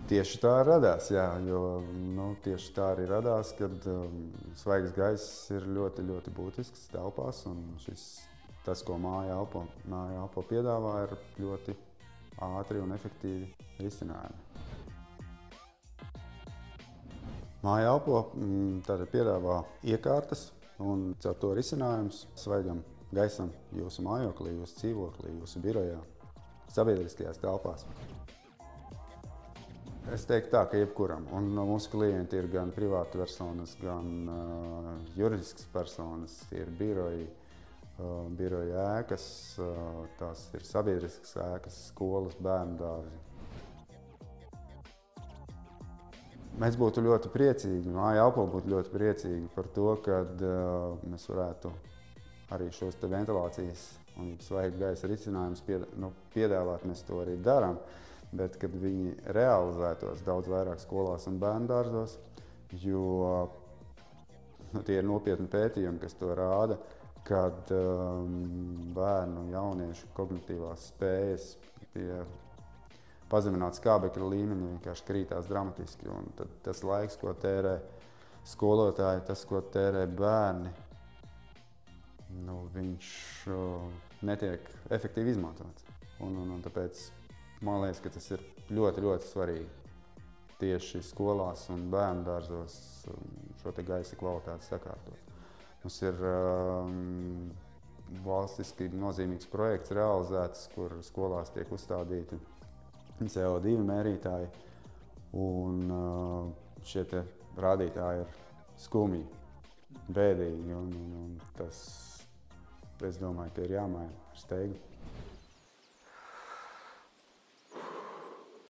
Tieši tā radās, jā, jo tieši tā arī radās, kad svaigs gaiss ir ļoti, ļoti būtisks telpās. Tas, ko māja elpo piedāvā, ir ļoti ātri un efektīvi risinājumi. Māja elpo tātad piedāvā iekārtas un caur to risinājums svaigam gaisam jūsu mājoklī, jūsu dzīvoklī, jūsu birojā, sabiedriskajās telpās. Es teiktu tā, ka jebkuram. Un mūsu klienti ir gan privāti personas, gan juridiskas personas, ir biroji, biroja ēkas, tās ir sabiedriskas ēkas, skolas, bērnu dārzi. Mēs būtu ļoti priecīgi, Māja elpo būtu ļoti priecīgi par to, kad mēs varētu arī šos te ventilācijas un svaiga gaisa risinājumus piedāvāt, mēs to arī darām. Bet, kad viņi realizētos daudz vairāk skolās un bērnu dārzos, jo tie ir nopietni pētījumi, kas to rāda, kad bērnu un jauniešu kognitīvās spējas pie pazemināta skābekļa līmeņa vienkārši krītās dramatiski. Un tad tas laiks, ko tērē skolotāji, tas, ko tērē bērni, viņš netiek efektīvi izmantots. Un tāpēc man liekas, ka tas ir ļoti, ļoti svarīgi tieši skolās un bērnu dārzos šo te gaisa kvalitāti sakārtot. Mums ir valstiski nozīmīgs projekts realizēts, kur skolās tiek uzstādīti CO2 mērītāji, un šie te rādītāji ir skumji, bēdīgi, un tas, es domāju, ka ir jāmaina ar steigu.